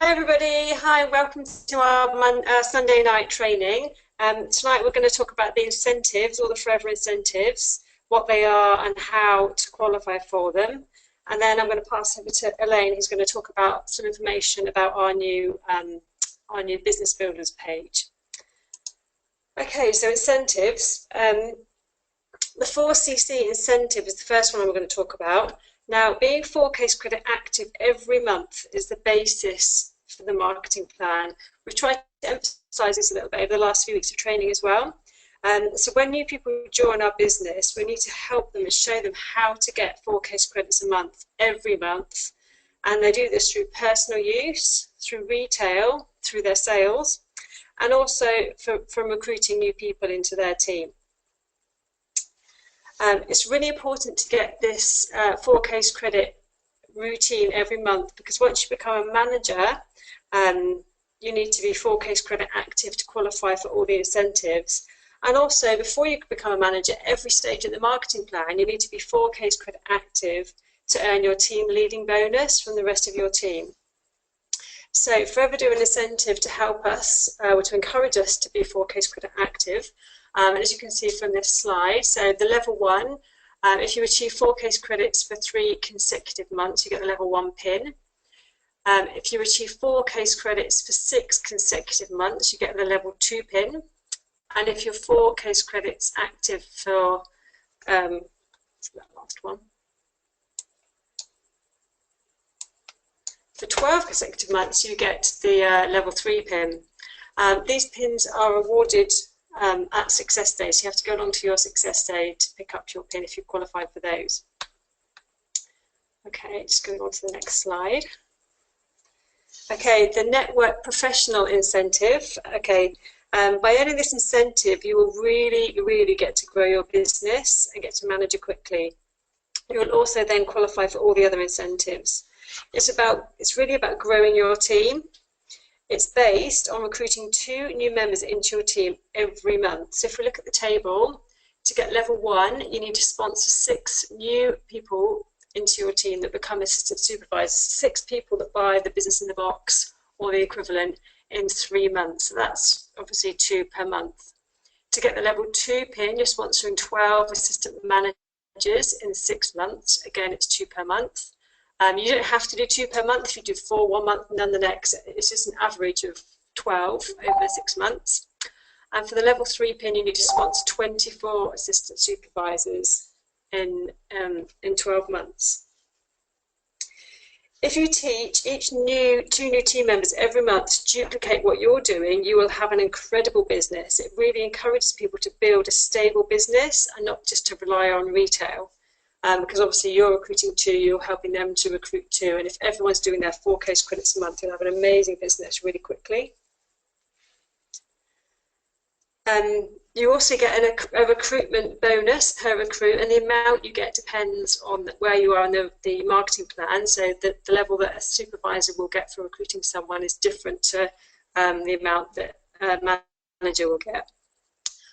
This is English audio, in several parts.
Hi everybody, hi, welcome to our Sunday night training. Tonight we're going to talk about the incentives, all the forever incentives, what they are and how to qualify for them. And then I'm going to pass over to Elaine, who's going to talk about some information about our new Business Builders page. Okay, so incentives. The 4CC incentive is the first one we're going to talk about. Now, being 4Case Credit active every month is the basis for the marketing plan. We've tried to emphasise this a little bit over the last few weeks of training as well. So when new people join our business, we need to help them and show them how to get 4Case credits a month, every month. And they do this through personal use, through retail, through their sales, and also from recruiting new people into their team. It's really important to get this 4Case credit routine every month, because once you become a manager, you need to be 4Case credit active to qualify for all the incentives. And also, before you become a manager, every stage of the marketing plan, you need to be 4Case credit active to earn your team leading bonus from the rest of your team. So Forever do an incentive to help us, or to encourage us to be 4Case credit active. As you can see from this slide, so the level 1, if you achieve 4Case credits for 3 consecutive months, you get the level 1 pin. If you achieve 4Case credits for 6 consecutive months, you get the level 2 pin. And if you're 4Case credits active for, that last one, for 12 consecutive months, you get the level 3 pin. These pins are awarded at success day, so you have to go along to your success day to pick up your pin if you've qualified for those. Okay, just going on to the next slide. Okay, the network professional incentive. Okay, by earning this incentive, you will really get to grow your business and get to manage it quickly. You will also then qualify for all the other incentives. It's really about growing your team. It's based on recruiting 2 new members into your team every month. So if we look at the table, to get level 1, you need to sponsor 6 new people into your team that become assistant supervisors, 6 people that buy the Business in the Box or the equivalent in 3 months. So that's obviously 2 per month. To get the level 2 pin, you're sponsoring 12 assistant managers in 6 months. Again, it's 2 per month. You don't have to do 2 per month. If you do 4 one month and then the next, it's just an average of 12 over 6 months. And for the level 3 pin, you need to sponsor 24 assistant supervisors in 12 months. If you teach 2 new team members every month to duplicate what you're doing, you will have an incredible business. It really encourages people to build a stable business and not just to rely on retail. Because obviously you're recruiting 2, you're helping them to recruit 2, and if everyone's doing their 4Case credits a month, you'll have an amazing business really quickly. You also get a recruitment bonus per recruit, and the amount you get depends on where you are in the marketing plan. So the level that a supervisor will get for recruiting someone is different to the amount that a manager will get.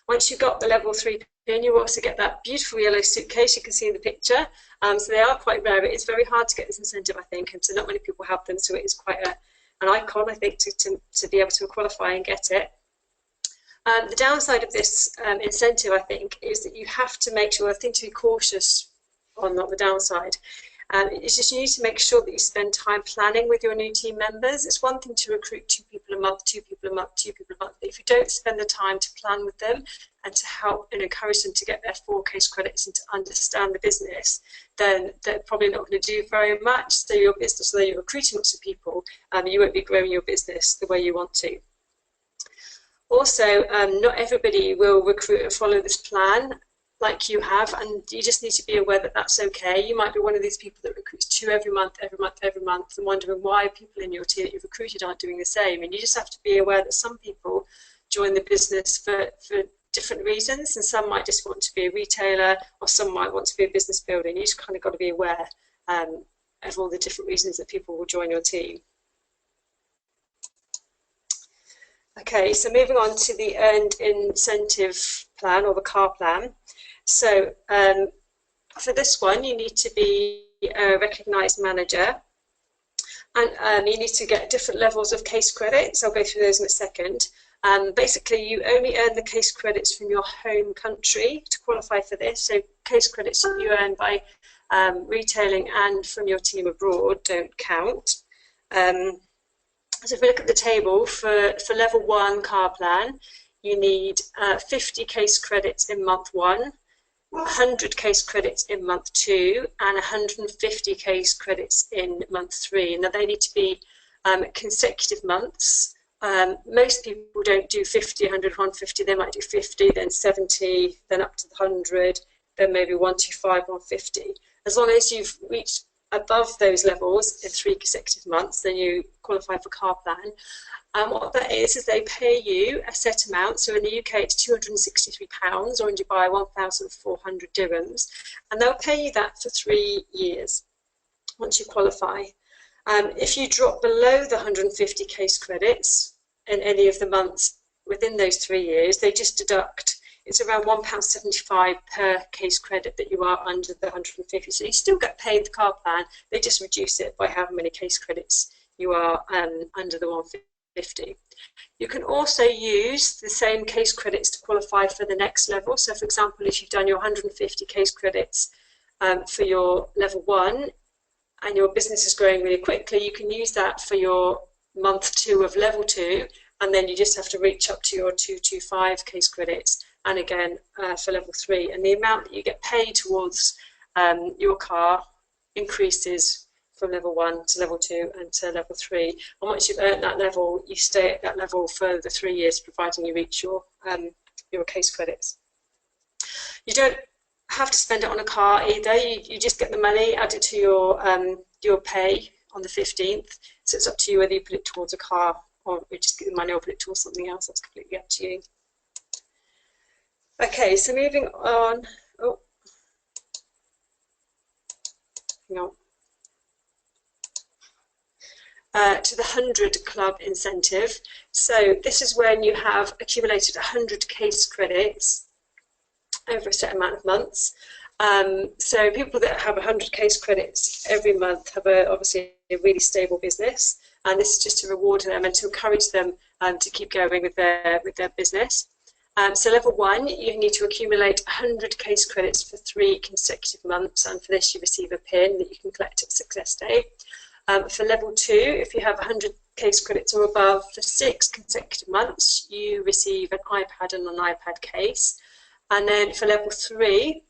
Once you've got the level 3 pin, you also get that beautiful yellow suitcase you can see in the picture. So they are quite rare, but it's very hard to get this incentive, I think, and so not many people have them, so it is quite an icon, I think, to be able to qualify and get it. The downside of this incentive, I think, is that you have to make sure, I think, to be cautious on not the downside. It's just you need to make sure that you spend time planning with your new team members. It's one thing to recruit 2 people a month, 2 people a month, 2 people a month. But if you don't spend the time to plan with them and to help and encourage them to get their 4Case credits and to understand the business, then they're probably not going to do very much. So your business, although you're recruiting lots of people, you won't be growing your business the way you want to. Also, not everybody will recruit and follow this plan like you have, and you just need to be aware that that's okay. You might be one of these people that recruits 2 every month, and wondering why people in your team that you've recruited aren't doing the same. And you just have to be aware that some people join the business for different reasons, and some might just want to be a retailer, or some might want to be a business builder. And you just kind of got to be aware of all the different reasons that people will join your team. Okay, so moving on to the earned incentive plan, or the CAR plan. So for this one, you need to be a recognised manager, And you need to get different levels of case credits. I'll go through those in a second. Basically, you only earn the case credits from your home country to qualify for this. So case credits you earn by retailing and from your team abroad don't count. So if we look at the table, for level 1 car plan, you need 50 case credits in month 1, 100 case credits in month 2, and 150 case credits in month 3. Now they need to be consecutive months. Most people don't do 50, 100, 150. They might do 50, then 70, then up to the 100, then maybe 125, 150. As long as you've reached above those levels in 3 consecutive months, then you qualify for car plan. What that is they pay you a set amount. So in the UK it's £263, or in Dubai 1,400 dirhams, and they'll pay you that for 3 years once you qualify. If you drop below the 150 case credits in any of the months within those 3 years, they just deduct. It's around £1.75 per case credit that you are under the 150. So you still get paid the car plan, they just reduce it by how many case credits you are under the 150. You can also use the same case credits to qualify for the next level. So for example, if you've done your 150 case credits for your level 1 and your business is growing really quickly, you can use that for your month 2 of level 2, and then you just have to reach up to your 225 case credits, and again for level 3. And the amount that you get paid towards your car increases from level 1 to level 2 and to level 3. And once you've earned that level, you stay at that level for the 3 years, providing you reach your case credits. You don't have to spend it on a car either. You just get the money added to your pay on the 15th. So it's up to you whether you put it towards a car or you just get the money or put it towards something else. That's completely up to you. Okay, so moving on. Oh, hang on. To the 100 Club incentive. So this is when you have accumulated 100 case credits over a set amount of months. So people that have 100 case credits every month have obviously a really stable business, and this is just to reward them and to encourage them to keep going with their business. So level 1, you need to accumulate 100 case credits for 3 consecutive months, and for this you receive a pin that you can collect at Success Day. For level 2, if you have 100 case credits or above for 6 consecutive months, you receive an iPad and an iPad case. And then for level 3,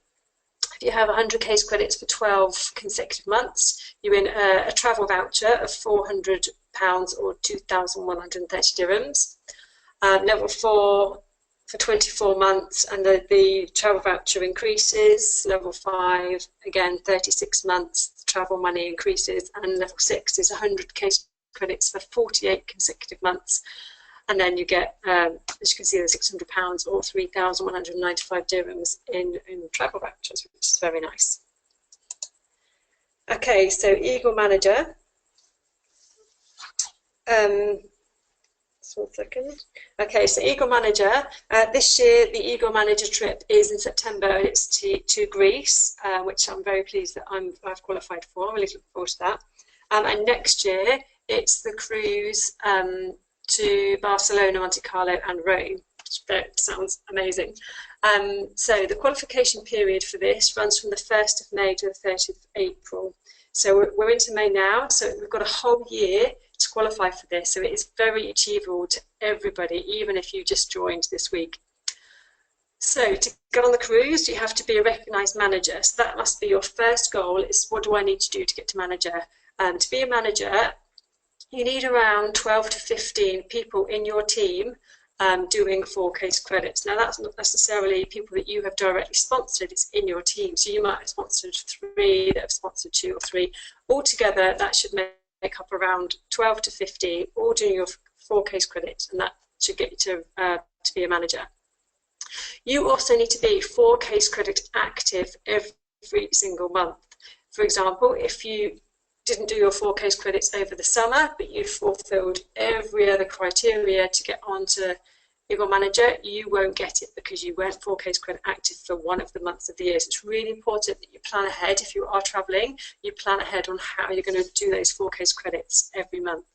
if you have 100 case credits for 12 consecutive months, you win a travel voucher of £400 or 2,130 dirhams. Level 4, for 24 months, and the travel voucher increases. Level 5, again, 36 months, the travel money increases. And level 6 is 100 case credits for 48 consecutive months. And then you get, as you can see, the £600 or 3,195 dirhams in travel vouchers, which is very nice. Okay, so Eagle Manager. One second. Okay, so Eagle Manager. This year, the Eagle Manager trip is in September. It's to Greece, which I'm very pleased that I've qualified for. I'm really looking forward to that. And next year, it's the cruise to Barcelona, Monte Carlo, and Rome. That sounds amazing. So the qualification period for this runs from the 1st of May to the 30th of April. So we're into May now, so we've got a whole year to qualify for this. So it is very achievable to everybody, even if you just joined this week. So to get on the cruise, you have to be a recognised manager. So that must be your first goal, is what do I need to do to get to manager? To be a manager, you need around 12 to 15 people in your team doing 4 case credits. Now that's not necessarily people that you have directly sponsored, it's in your team. So you might have sponsored 3, that have sponsored 2 or 3. Altogether, that should make up around 12 to 15, all doing your 4 case credits, and that should get you to be a manager. You also need to be 4 case credit active every single month. For example, if you didn't do your 4 case credits over the summer, but you fulfilled every other criteria to get onto Eagle Manager, you won't get it because you weren't 4 case credit active for one of the months of the year. So it's really important that you plan ahead. If you are traveling, you plan ahead on how you're going to do those 4 case credits every month.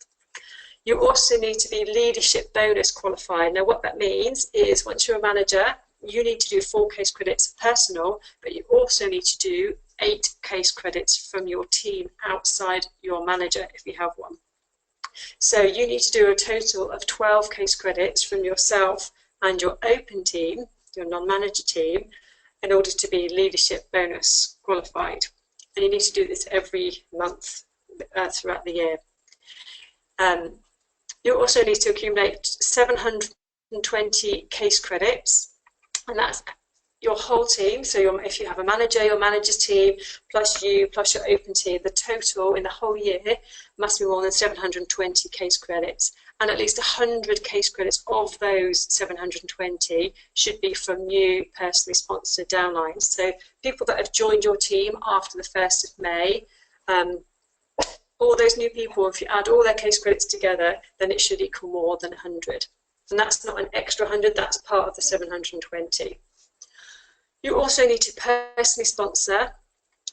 You also need to be leadership bonus qualified. Now what that means is once you're a manager, you need to do 4 case credits personal, but you also need to do 8 case credits from your team outside your manager if you have one. So you need to do a total of 12 case credits from yourself and your open team, your non-manager team, in order to be leadership bonus qualified. And you need to do this every month throughout the year. You also need to accumulate 720 case credits, and that's your whole team. So if you have a manager, your manager's team, plus you, plus your open team, the total in the whole year must be more than 720 case credits. And at least 100 case credits of those 720 should be from new personally sponsored downlines. So people that have joined your team after the 1st of May, all those new people, if you add all their case credits together, then it should equal more than 100. And that's not an extra 100, that's part of the 720. You also need to personally sponsor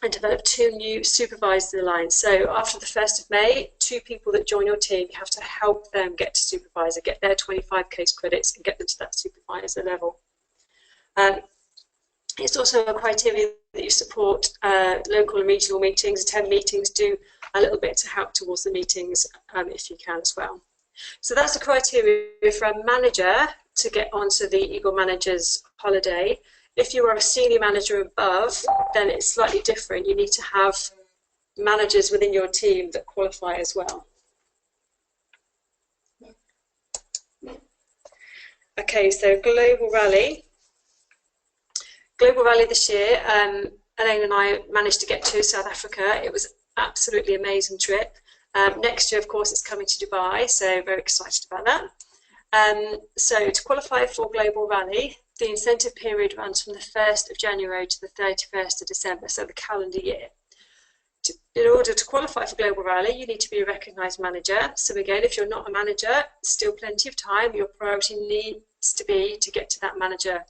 and develop 2 new supervisor lines. So after the 1st of May, 2 people that join your team, you have to help them get to supervisor, get their 25 case credits and get them to that supervisor level. It's also a criteria that you support local and regional meetings, attend meetings, do a little bit to help towards the meetings if you can as well. So that's the criteria for a manager to get onto the Eagle Managers holiday. If you are a senior manager above, then it's slightly different. You need to have managers within your team that qualify as well. Okay, so Global Rally. Global Rally this year, Elaine and I managed to get to South Africa. It was an absolutely amazing trip. Next year, of course, it's coming to Dubai, so very excited about that. So to qualify for Global Rally, the incentive period runs from the 1st of January to the 31st of December, so the calendar year. In order to qualify for Global Rally, you need to be a recognised manager. So again, if you're not a manager, still plenty of time. Your priority needs to be to get to that manager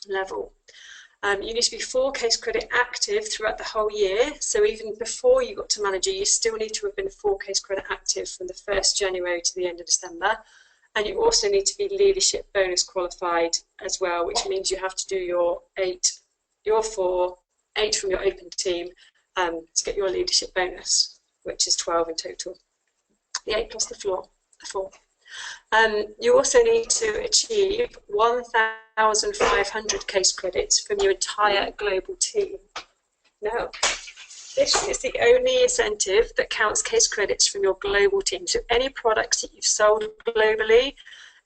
level. You need to be 4 case credit active throughout the whole year. So even before you got to manager, you still need to have been 4 case credit active from the 1st January to the end of December. And you also need to be leadership bonus qualified as well, which means you have to do your 8 from your open team to get your leadership bonus, which is 12 in total. The 8 plus the 4. You also need to achieve 1,500 case credits from your entire global team. Now, this is the only incentive that counts case credits from your global team. So any products that you've sold globally,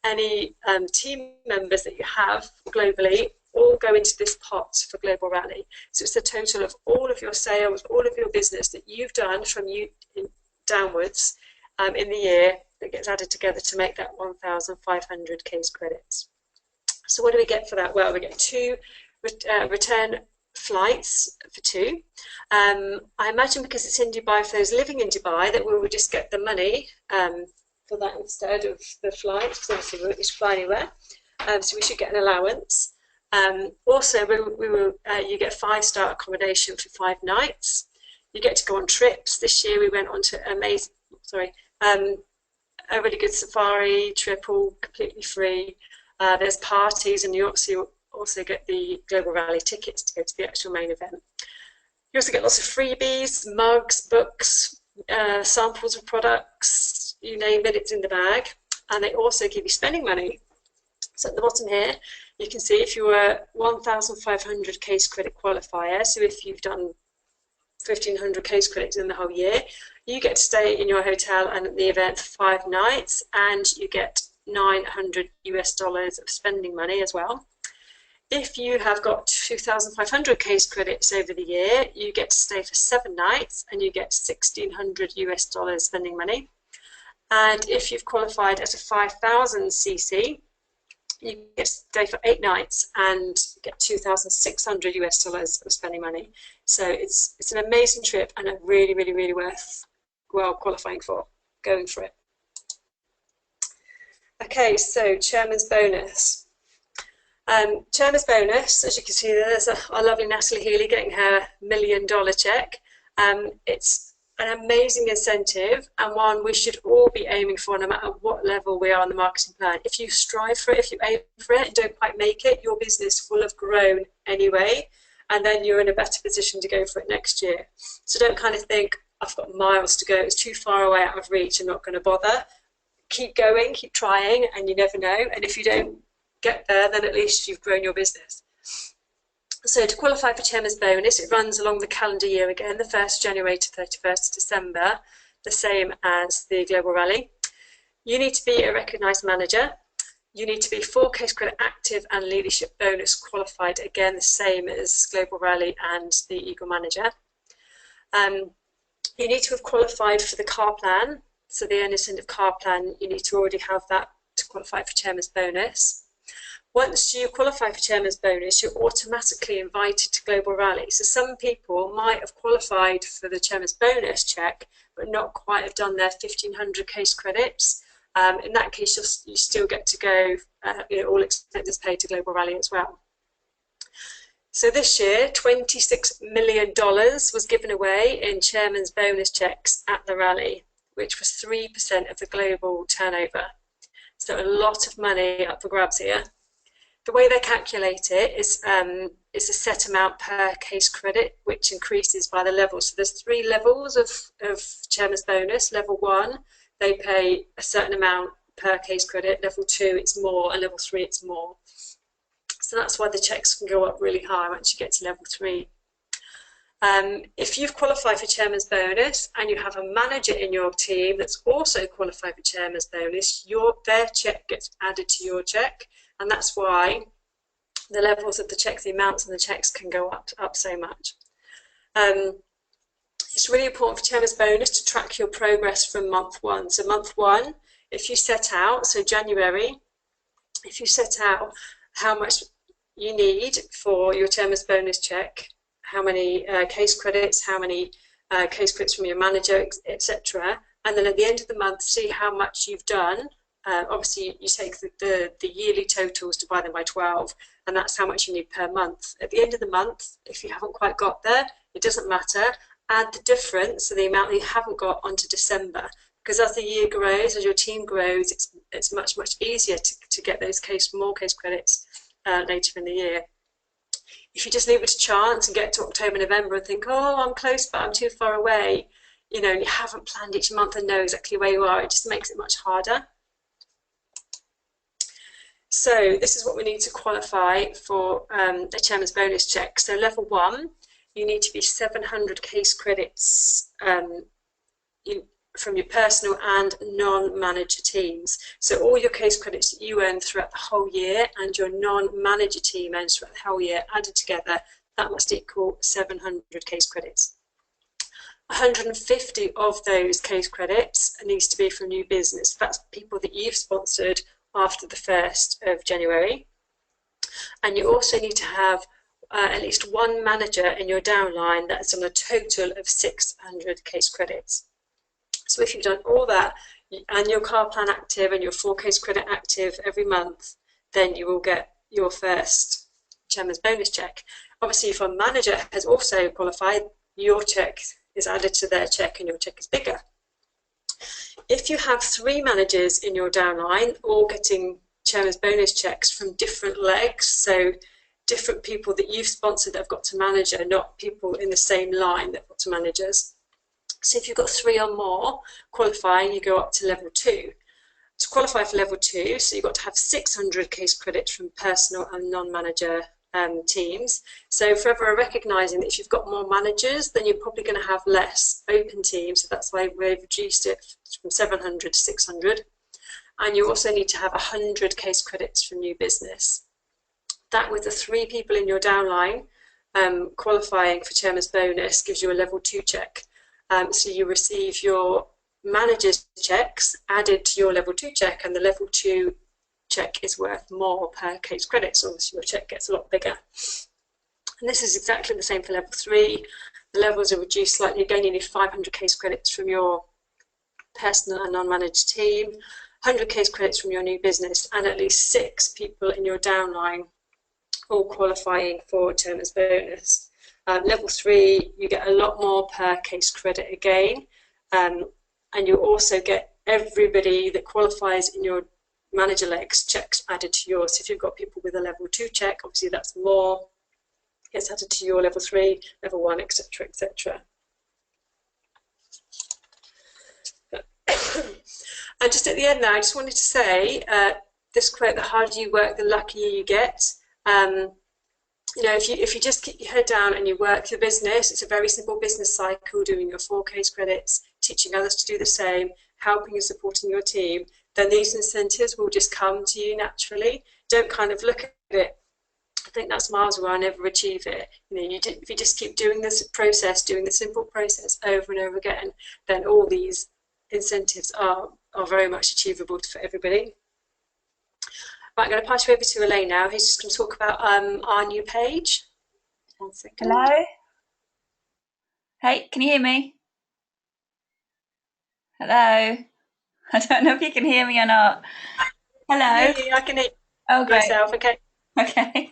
any team members that you have globally, all go into this pot for Global Rally. So it's the total of all of your sales, all of your business that you've done from you downwards in the year that gets added together to make that 1,500 case credits. So what do we get for that? Well, we get 2 return flights for 2. I imagine because it's in Dubai, for those living in Dubai, that we will just get the money for that instead of the flight, because obviously we won't need to fly anywhere. So we should get an allowance. Also, you get 5-star accommodation for 5 nights. You get to go on trips. This year we went on to a really good safari trip, all completely free. There's parties, and you also get the Global Rally tickets to go to the actual main event. You also get lots of freebies, mugs, books, samples of products, you name it, it's in the bag. And they also give you spending money. So at the bottom here, you can see if you were 1,500 case credit qualifier, so if you've done 1,500 case credits in the whole year, you get to stay in your hotel and at the event for 5 nights, and you get $900 of spending money as well. If you have got 2,500 case credits over the year, you get to stay for 7 nights and you get $1,600 spending money. And if you've qualified at a 5,000 cc, you get to stay for 8 nights and get $2,600 of spending money. So it's an amazing trip and a really, really, really worthwhile qualifying for, going for it. Okay, so chairman's bonus. Chairman's bonus, as you can see, there's our lovely Natalie Healy getting her $1 million check. It's an amazing incentive and one we should all be aiming for no matter what level we are on the marketing plan. If you strive for it, if you aim for it and don't quite make it, your business will have grown anyway, and then you're in a better position to go for it next year. So don't kind of think, I've got miles to go, it's too far away out of reach, I'm not going to bother. Keep going, keep trying, and you never know. And if you don't get there, then at least you've grown your business. So to qualify for Chairman's bonus, it runs along the calendar year again, the 1st January to 31st December, the same as the Global Rally. You need to be a recognised manager. You need to be 4 case credit active and leadership bonus qualified, again the same as Global Rally and the Eagle Manager. You need to have qualified for the car plan. So the earn incentive car plan, you need to already have that to qualify for Chairman's bonus. Once you qualify for Chairman's bonus, you're automatically invited to Global Rally. So some people might have qualified for the Chairman's bonus check, but not quite have done their 1,500 case credits. In that case, you still get to go, all expenses paid to Global Rally as well. So this year, $26 million was given away in Chairman's bonus checks at the rally, which was 3% of the global turnover. So a lot of money up for grabs here. The way they calculate it is a set amount per case credit, which increases by the level. So there's 3 levels of Chairman's bonus. Level 1, they pay a certain amount per case credit. Level 2, it's more, and level 3, it's more. So that's why the checks can go up really high once you get to level 3. If you've qualified for Chairman's bonus and you have a manager in your team that's also qualified for Chairman's bonus, their check gets added to your check, and that's why the levels of the checks, the amounts on the checks can go up so much. It's really important for Chairman's bonus to track your progress from month 1. So month 1, if you set out, so January, if you set out how much you need for your Chairman's bonus check, how many case credits, how many case credits from your manager, etc. And then at the end of the month, see how much you've done. Obviously, you take the yearly totals, divide them by 12, and that's how much you need per month. At the end of the month, if you haven't quite got there, it doesn't matter. Add the difference, so the amount that you haven't got, onto December. Because as the year grows, as your team grows, it's much, much easier to get those more case credits later in the year. If you just leave it to chance and get to October, November and think, oh, I'm close, but I'm too far away, and you haven't planned each month and know exactly where you are, it just makes it much harder. So this is what we need to qualify for a Chairman's bonus check. So level 1, you need to be 700 case credits from your personal and non-manager teams. So all your case credits that you earn throughout the whole year and your non-manager team earns throughout the whole year added together, that must equal 700 case credits. 150 of those case credits needs to be from new business. That's people that you've sponsored after the 1st of January. And you also need to have at least 1 manager in your downline that's on a total of 600 case credits. So if you've done all that and your car plan active and your 4 case credit active every month, then you will get your first Chairman's bonus check. Obviously, if a manager has also qualified, your check is added to their check and your check is bigger. If you have 3 managers in your downline, all getting Chairman's bonus checks from different legs, so different people that you've sponsored that have got to manager, not people in the same line that have got to managers. So if you've got 3 or more qualifying, you go up to level 2. To qualify for level 2, so you've got to have 600 case credits from personal and non-manager teams. So forever recognising that if you've got more managers, then you're probably going to have less open teams. So that's why we've reduced it from 700 to 600. And you also need to have 100 case credits from new business. That, with the 3 people in your downline qualifying for Chairman's bonus, gives you a level 2 check. So you receive your manager's checks added to your level 2 check, and the level 2 check is worth more per case credit, so obviously your check gets a lot bigger. And this is exactly the same for level 3. The levels are reduced slightly. Again, you need 500 case credits from your personal and non-managed team. 100 case credits from your new business, and at least 6 people in your downline all qualifying for a term as bonus. Level 3, you get a lot more per case credit again, and you also get everybody that qualifies in your manager legs checks added to yours. So if you've got people with a level 2 check, obviously that's more, gets added to your level 3, level 1, etc., etc. And just at the end now, I just wanted to say this quote: the harder you work, the luckier you get. You know, if you just keep your head down and you work the business, it's a very simple business cycle, doing your 4 case credits, teaching others to do the same, helping and supporting your team, then these incentives will just come to you naturally. Don't kind of look at it, I think that's miles away, I never achieve it. You know, if you just keep doing this process, doing the simple process over and over again, then all these incentives are very much achievable for everybody. Right, I'm going to pass you over to Elaine now, who's just going to talk about our new page. 1 second. Hello? Hey, can you hear me? Hello? I don't know if you can hear me or not. Hello? I can hear Oh, great. myself, okay. Okay.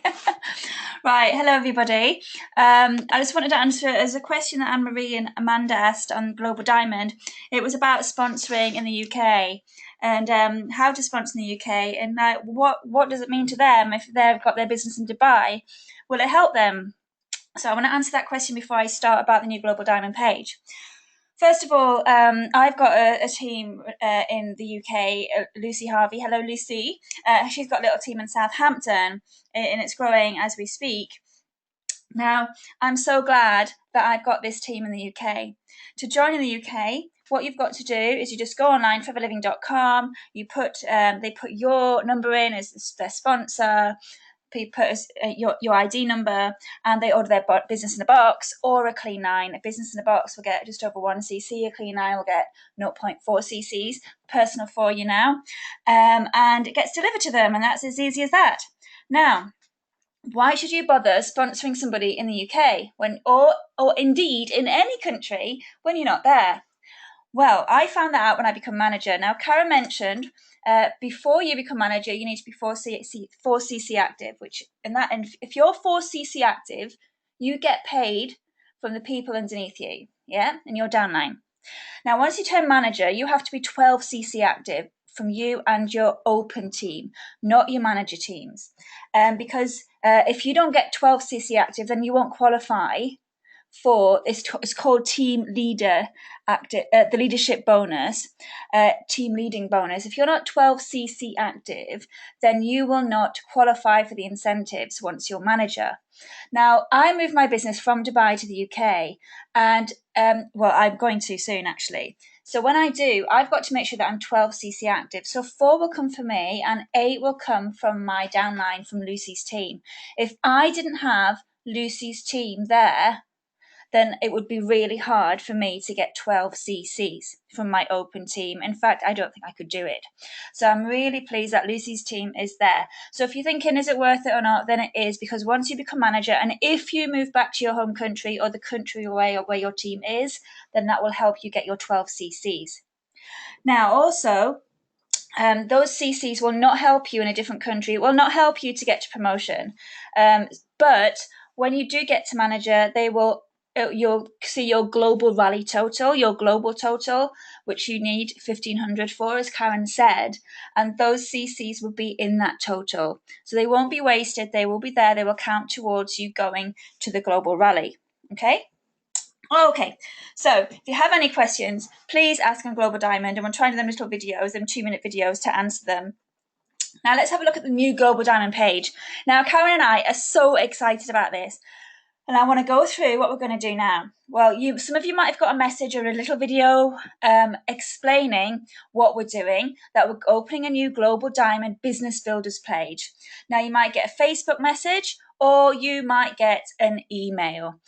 Right, hello everybody. I just wanted to answer as a question that Anne-Marie and Amanda asked on Global Diamond. It was about sponsoring in the UK and how to sponsor in the UK, and what does it mean to them if they've got their business in Dubai? Will it help them? So I want to answer that question before I start about the new Global Diamond page. First of all, I've got a team in the UK, Lucy Harvey. Hello, Lucy. She's got a little team in Southampton, and it's growing as we speak. Now, I'm so glad that I've got this team in the UK. To join in the UK, what you've got to do is you just go online, foreverliving.com. You they put your number in as their sponsor. People put your ID number, and they order their business in a box or a clean 9. A business in a box will get just over 1 cc. A clean 9 will get 0.4 cc's. Personal for you now, and it gets delivered to them, and that's as easy as that. Now, why should you bother sponsoring somebody in the UK or indeed in any country when you're not there? Well, I found that out when I become manager. Now, Karen mentioned before you become manager, you need to be 4cc active, and if you're 4cc active, you get paid from the people underneath you, yeah, and your downline. Now, once you turn manager, you have to be 12cc active from you and your open team, not your manager teams. Because if you don't get 12cc active, then you won't qualify for it's called team leader active, the leadership bonus, team leading bonus. If you're not 12cc active, then you will not qualify for the incentives once you're manager. Now, I moved my business from Dubai to the UK, and well, I'm going to soon actually. So when I do, I've got to make sure that I'm 12cc active. So 4 will come from me and 8 will come from my downline, from Lucy's team. If I didn't have Lucy's team there, then it would be really hard for me to get 12 CCs from my open team. In fact, I don't think I could do it. So I'm really pleased that Lucy's team is there. So if you're thinking, is it worth it or not, then it is, because once you become manager, and if you move back to your home country or the country where your team is, then that will help you get your 12 CCs. Now, also, those CCs will not help you in a different country. It will not help you to get to promotion. But when you do get to manager, you'll see your global rally total, your global total, which you need 1,500 for, as Karen said, and those CCs will be in that total. So they won't be wasted, they will be there, they will count towards you going to the global rally, okay? Okay, so if you have any questions, please ask on Global Diamond, and we'll try to do them little videos, them 2-minute videos to answer them. Now let's have a look at the new Global Diamond page. Now, Karen and I are so excited about this. And I want to go through what we're going to do now. Well, some of you might have got a message or a little video explaining what we're doing, that we're opening a new Global Diamond Business Builders page. Now, you might get a Facebook message, or you might get an email.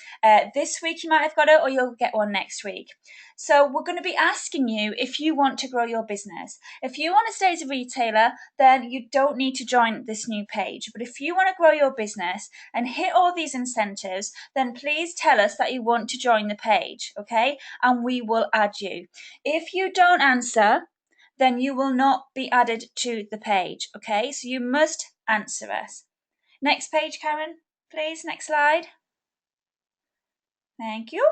This week you might have got it, or you'll get one next week. So we're going to be asking you if you want to grow your business. If you want to stay as a retailer, then you don't need to join this new page. But if you want to grow your business and hit all these incentives, then please tell us that you want to join the page, okay? And we will add you. If you don't answer, then you will not be added to the page. Okay, so you must answer us. Next page, Karen, please. Next slide. Thank you.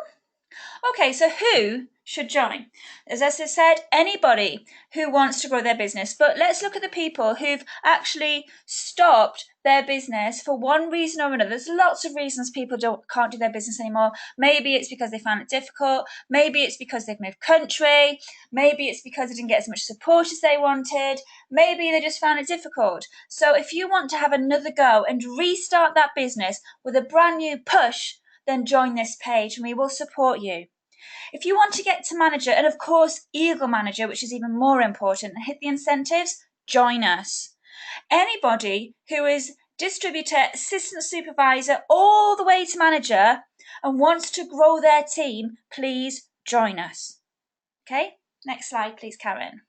Okay, so who should join? As I said, anybody who wants to grow their business. But let's look at the people who've actually stopped their business for one reason or another. There's lots of reasons people can't do their business anymore. Maybe it's because they found it difficult. Maybe it's because they've moved country. Maybe it's because they didn't get as much support as they wanted. Maybe they just found it difficult. So if you want to have another go and restart that business with a brand new push, then join this page and we will support you. If you want to get to manager, and of course Eagle Manager, which is even more important, and hit the incentives, join us. Anybody who is distributor, assistant supervisor, all the way to manager and wants to grow their team, please join us. Okay, next slide, please, Karen.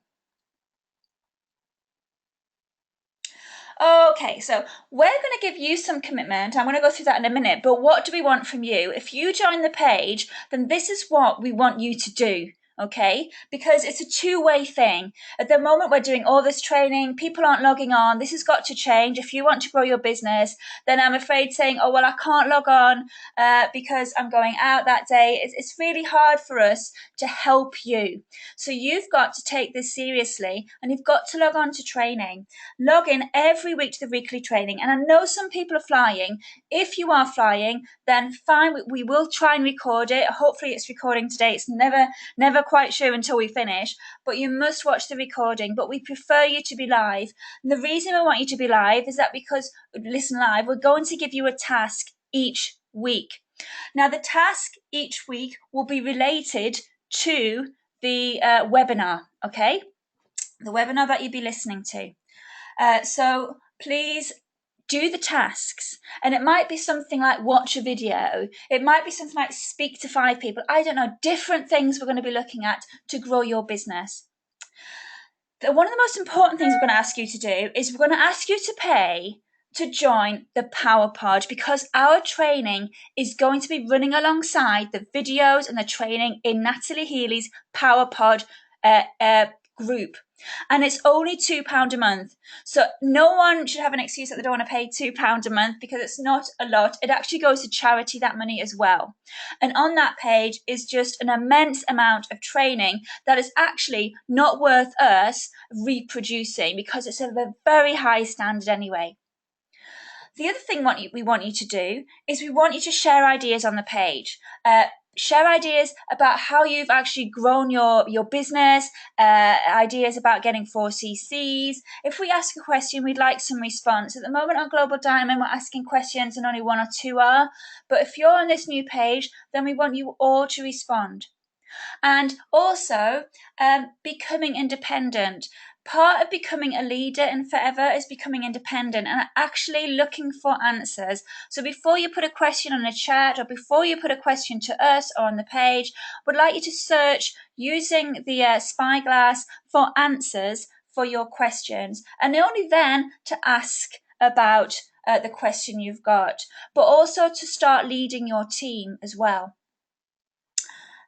Okay, so we're going to give you some commitment. I'm going to go through that in a minute, but what do we want from you? If you join the page, then this is what we want you to do. Okay, because it's a two-way thing. At the moment, we're doing all this training. People aren't logging on. This has got to change. If you want to grow your business, then I'm afraid saying, oh, well, I can't log on because I'm going out that day. It's really hard for us to help you. So you've got to take this seriously and you've got to log on to training. Log in every week to the weekly training. And I know some people are flying. If you are flying, then fine. We will try and record it. Hopefully it's recording today. It's never quite sure until we finish, but you must watch the recording. But we prefer you to be live. And the reason we want you to be live is that because, listen live, we're going to give you a task each week. Now, the task each week will be related to the webinar, okay? The webinar that you'll be listening to. So please do the tasks, and it might be something like watch a video. It might be something like speak to 5 people. I don't know, different things we're going to be looking at to grow your business. One of the most important things we're going to ask you to do is we're going to ask you to pay to join the Power Pod, because our training is going to be running alongside the videos and the training in Natalie Healy's Power Pod group. And it's only £2 a month. So no one should have an excuse that they don't want to pay £2 a month, because it's not a lot. It actually goes to charity, that money as well. And on that page is just an immense amount of training that is actually not worth us reproducing, because it's of a very high standard anyway. The other thing we want you to do is we want you to share ideas on the page. Share ideas about how you've actually grown your business, ideas about getting 4 CCs. If we ask a question, we'd like some response. At the moment on Global Diamond, we're asking questions and only 1 or 2 are. But if you're on this new page, then we want you all to respond. And also, becoming independent. Part of becoming a leader in Forever is becoming independent and actually looking for answers. So before you put a question on a chat, or before you put a question to us or on the page, we'd like you to search using the spyglass for answers for your questions, and only then to ask about the question you've got, but also to start leading your team as well.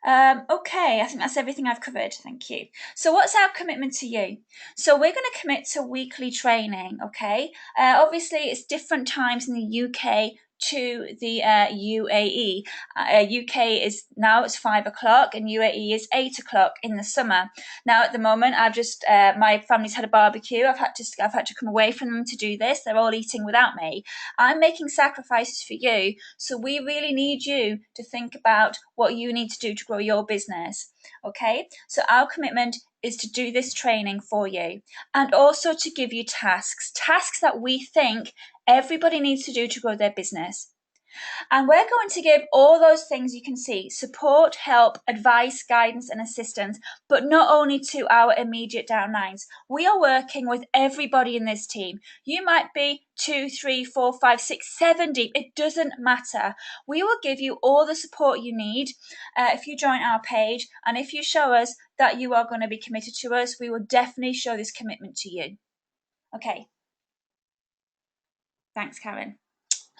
Okay, I think that's everything I've covered. Thank you. So what's our commitment to you? So we're going to commit to weekly training, okay? Obviously, it's different times in the UK to the UAE. UK is now it's 5 o'clock and UAE is 8 o'clock in the summer. Now at the moment, I've just my family's had a barbecue. I've had to come away from them to do this. They're all eating without me. I'm making sacrifices for you, so we really need you to think about what you need to do to grow your business. Okay, so our commitment is to do this training for you, and also to give you tasks that we think everybody needs to do to grow their business. And we're going to give all those things you can see: support, help, advice, guidance, and assistance, but not only to our immediate downlines. We are working with everybody in this team. You might be 2, 3, 4, 5, 6, 7 deep. It doesn't matter. We will give you all the support you need if you join our page, and if you show us that you are going to be committed to us, we will definitely show this commitment to you. Okay. Thanks, Karen.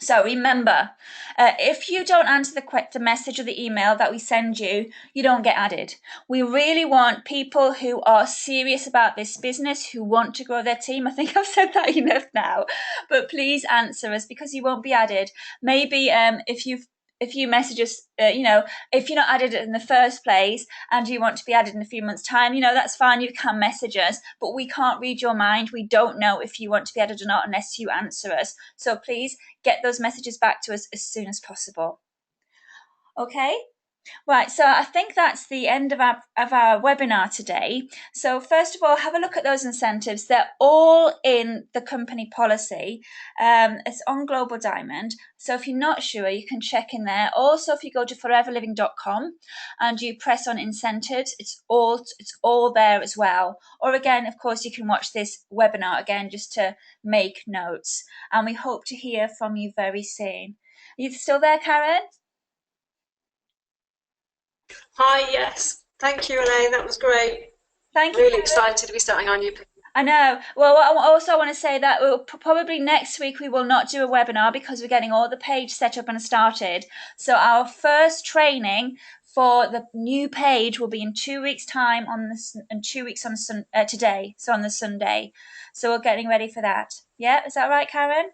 So remember, if you don't answer the message or the email that we send you, you don't get added. We really want people who are serious about this business, who want to grow their team. I think I've said that enough now, but please answer us because you won't be added. Maybe if you message us, if you're not added in the first place and you want to be added in a few months' time, that's fine. You can message us, but we can't read your mind. We don't know if you want to be added or not unless you answer us. So please get those messages back to us as soon as possible. Okay? Right, so I think that's the end of our webinar today. So first of all, have a look at those incentives. They're all in the company policy. It's on Global Diamond. So if you're not sure, you can check in there. Also, if you go to foreverliving.com and you press on incentives, it's all there as well. Or again, of course, you can watch this webinar again just to make notes. And we hope to hear from you very soon. Are you still there, Karen? Hi, yes. Thank you, Elaine. That was great. Thank you, Really Karen. excited to be starting our new. I know. Well, I also want to say that probably next week we will not do a webinar because we're getting all the page set up and started. So our first training for the new page will be in 2 weeks' time in 2 weeks on today, so on the Sunday. So we're getting ready for that. Yeah, is that right, Karen?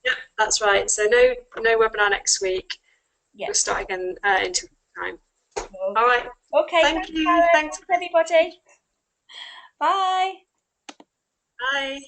Yeah, that's right. So no webinar next week. Yeah. We'll start again in 2 weeks' time. Okay. All right. Okay. Thank Thanks, you. Karen. Thanks. Thanks, everybody. Bye. Bye.